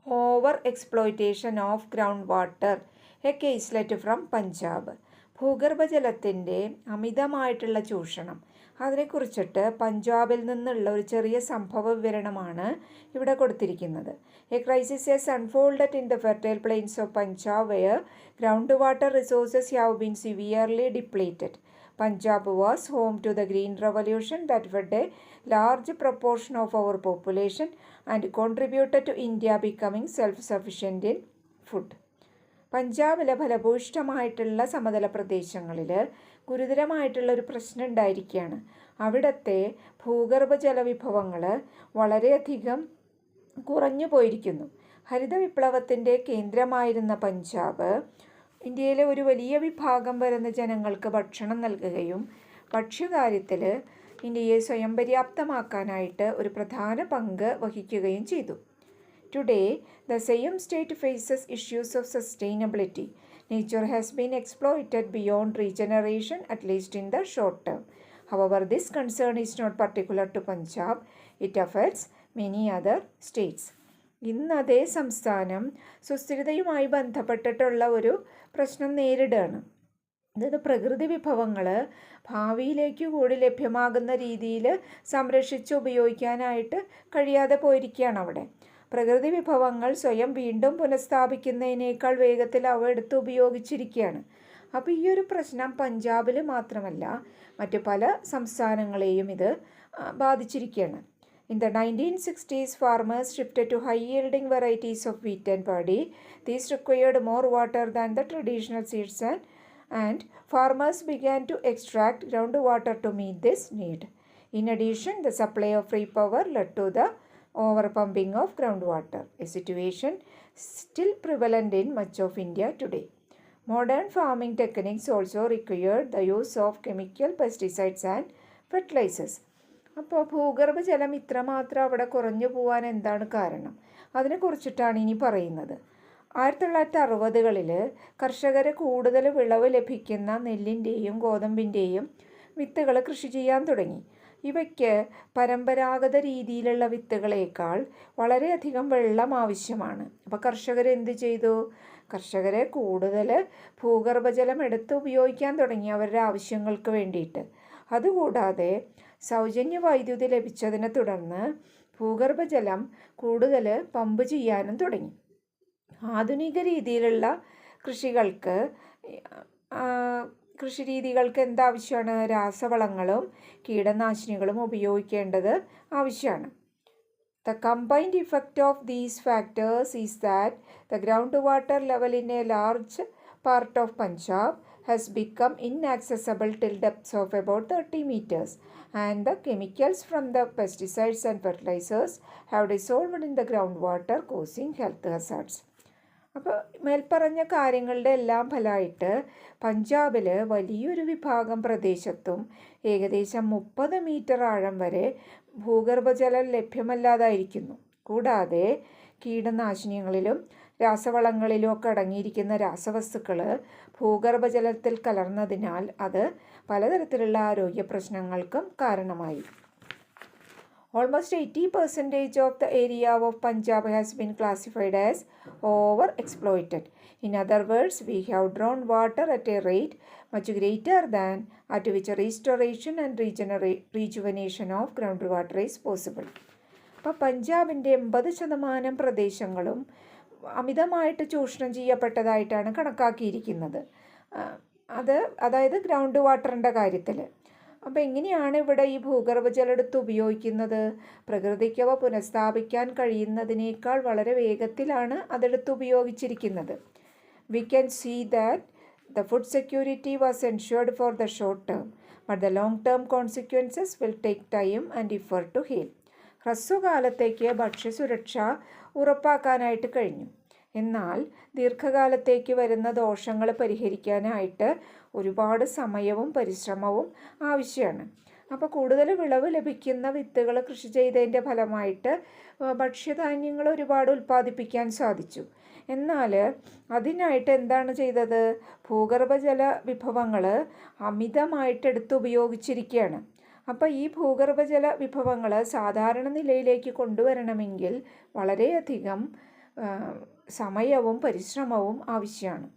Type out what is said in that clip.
Over exploitation of ground water, a caselet from Punjab. ഭൂഗർഭജലത്തിൻ്റെ അമിതമായിട്ടുള്ള ചൂഷണം, അതിനെക്കുറിച്ചിട്ട് പഞ്ചാബിൽ നിന്നുള്ള ഒരു ചെറിയ സംഭവ വിവരണമാണ് ഇവിടെ കൊടുത്തിരിക്കുന്നത്. A crisis has unfolded in the fertile plains of Punjab where ground water resources have been severely depleted. Punjab was home to the Green Revolution that fed a large proportion of our population and contributed to India becoming self-sufficient in food. പഞ്ചാബിലെ ഫലഭൂയിഷ്ഠമായിട്ടുള്ള സമതല പ്രദേശങ്ങളിൽ ഗുരുതരമായിട്ടുള്ള ഒരു പ്രശ്നം ഉണ്ടായിരിക്കുകയാണ്. അവിടുത്തെ ഭൂഗർഭജല വിഭവങ്ങൾ വളരെയധികം കുറഞ്ഞു പോയിരിക്കുന്നു. ഹരിത വിപ്ലവത്തിൻ്റെ കേന്ദ്രമായിരുന്ന പഞ്ചാബ് ഇന്ത്യയിലെ ഒരു വലിയ വിഭാഗം വരുന്ന ജനങ്ങൾക്ക് ഭക്ഷണം നൽകുകയും ഭക്ഷ്യകാര്യത്തിൽ ഇന്ത്യയെ സ്വയം പര്യാപ്തമാക്കാനായിട്ട് ഒരു പ്രധാന പങ്ക് വഹിക്കുകയും ചെയ്തു. Today the same state faces issues of sustainability. Nature has been exploited beyond regeneration, at least in the short term. However this concern is not particular to Punjab, it affects many other states. ഇന്ന് അതേ സംസ്ഥാനം സുസ്ഥിരതയുമായി ബന്ധപ്പെട്ടിട്ടുള്ള ഒരു പ്രശ്നം നേരിടുകയാണ്. അതായത് പ്രകൃതി വിഭവങ്ങൾ ഭാവിയിലേക്ക് കൂടി ലഭ്യമാകുന്ന രീതിയിൽ സംരക്ഷിച്ച് ഉപയോഗിക്കാനായിട്ട് കഴിയാതെ പോയിരിക്കുകയാണ് അവിടെ. പ്രകൃതി വിഭവങ്ങൾ സ്വയം വീണ്ടും പുനഃസ്ഥാപിക്കുന്നതിനേക്കാൾ വേഗത്തിൽ അവ എടുത്ത് ഉപയോഗിച്ചിരിക്കുകയാണ്. അപ്പോൾ ഈ ഒരു പ്രശ്നം പഞ്ചാബിൽ മാത്രമല്ല മറ്റ് പല സംസ്ഥാനങ്ങളെയും ഇത് ബാധിച്ചിരിക്കുകയാണ്. In the 1960s, farmers shifted to high-yielding varieties of wheat and paddy. These required more water than the traditional seeds, and farmers began to extract groundwater to meet this need. In addition, the supply of free power led to the overpumping of groundwater, a situation still prevalent in much of India today. Modern farming techniques also required the use of chemical pesticides and fertilizers. അപ്പോൾ ഭൂഗർഭജലം ഇത്രമാത്രം അവിടെ കുറഞ്ഞു പോകാൻ എന്താണ് കാരണം? അതിനെക്കുറിച്ചിട്ടാണ് ഇനി പറയുന്നത്. 1960കളിൽ കർഷകർ കൂടുതൽ വിളവ് ലഭിക്കുന്ന നെല്ലിൻ്റെയും ഗോതമ്പിൻ്റെയും വിത്തുകൾ കൃഷി ചെയ്യാൻ തുടങ്ങി. ഇവയ്ക്ക് പരമ്പരാഗത രീതിയിലുള്ള വിത്തുകളേക്കാൾ വളരെയധികം വെള്ളം ആവശ്യമാണ്. അപ്പോൾ കർഷകർ എന്ത് ചെയ്തു? കർഷകരെ കൂടുതൽ ഭൂഗർഭജലം എടുത്ത് ഉപയോഗിക്കാൻ തുടങ്ങി അവരുടെ ആവശ്യങ്ങൾക്ക് വേണ്ടിയിട്ട്. അതുകൂടാതെ സൗജന്യ വൈദ്യുതി ലഭിച്ചതിനെ തുടർന്ന് ഭൂഗർഭജലം കൂടുതൽ പമ്പ് ചെയ്യാനും തുടങ്ങി. ആധുനിക രീതിയിലുള്ള കൃഷിരീതികൾക്ക് എന്താവശ്യമാണ്? രാസവളങ്ങളും കീടനാശിനികളും ഉപയോഗിക്കേണ്ടത് ആവശ്യമാണ്. The combined effect of these factors is that the groundwater level in a large part of Punjab has become inaccessible till depths of about 30 meters, and the chemicals from the pesticides and fertilizers have dissolved in the groundwater, causing health hazards. അപ്പോൾ മേൽപ്പറഞ്ഞ കാര്യങ്ങളുടെ എല്ലാം ഫലമായിട്ട് പഞ്ചാബിൽ വലിയൊരു വിഭാഗം പ്രദേശത്തും ഏകദേശം 30 മീറ്റർ ആഴം വരെ ഭൂഗർഭജലം ലഭ്യമല്ലാതായിരിക്കുന്നു. കൂടാതെ കീടനാശിനികളിലും രാസവളങ്ങളിലും ഒക്കെ അടങ്ങിയിരിക്കുന്ന രാസവസ്തുക്കൾ ഭൂഗർഭജലത്തിൽ കലർന്നതിനാൽ അത് പലതരത്തിലുള്ള ആരോഗ്യ പ്രശ്നങ്ങൾക്കും കാരണമായി. Almost 80% of the area of Punjab has been classified as over-exploited. In other words, we have drawn water at a rate much greater than at which restoration and rejuvenation of groundwater is possible. അപ്പോൾ പഞ്ചാബിൻ്റെ 80% പ്രദേശങ്ങളും അമിതമായിട്ട് ചൂഷണം ചെയ്യപ്പെട്ടതായിട്ടാണ് കണക്കാക്കിയിരിക്കുന്നത്. അതായത് ground വാട്ടറിൻ്റെ കാര്യത്തിൽ. അപ്പോൾ എങ്ങനെയാണ് ഇവിടെ ഈ ഭൂഗർഭജലം എടുത്ത് ഉപയോഗിക്കുന്നത്? പ്രകൃതിക്കവ പുനഃസ്ഥാപിക്കാൻ കഴിയുന്നതിനേക്കാൾ വളരെ വേഗത്തിലാണ് അതെടുത്ത് ഉപയോഗിച്ചിരിക്കുന്നത്. We can see that the food security was ensured for the short term, but the long term consequences will take time and effort to heal. ഹ്രസ്വകാലത്തേക്ക് ഭക്ഷ്യസുരക്ഷ ഉറപ്പാക്കാനായിട്ട് കഴിഞ്ഞു. എന്നാൽ ദീർഘകാലത്തേക്ക് വരുന്ന ദോഷങ്ങൾ പരിഹരിക്കാനായിട്ട് ഒരുപാട് സമയവും പരിശ്രമവും ആവശ്യമാണ്. അപ്പോൾ കൂടുതൽ വിളവ് ലഭിക്കുന്ന വിത്തുകൾ കൃഷി ചെയ്തതിൻ്റെ ഫലമായിട്ട് ഭക്ഷ്യധാന്യങ്ങൾ ഒരുപാട് ഉൽപ്പാദിപ്പിക്കാൻ സാധിച്ചു. എന്നാൽ അതിനായിട്ട് എന്താണ് ചെയ്തത്? ഭൂഗർഭജല വിഭവങ്ങൾ അമിതമായിട്ട് എടുത്ത് ഉപയോഗിച്ചിരിക്കുകയാണ്. അപ്പോൾ ഈ ഭൂഗർഭജല വിഭവങ്ങൾ സാധാരണ നിലയിലേക്ക് കൊണ്ടുവരണമെങ്കിൽ വളരെയധികം സമയവും പരിശ്രമവും ആവശ്യമാണ്.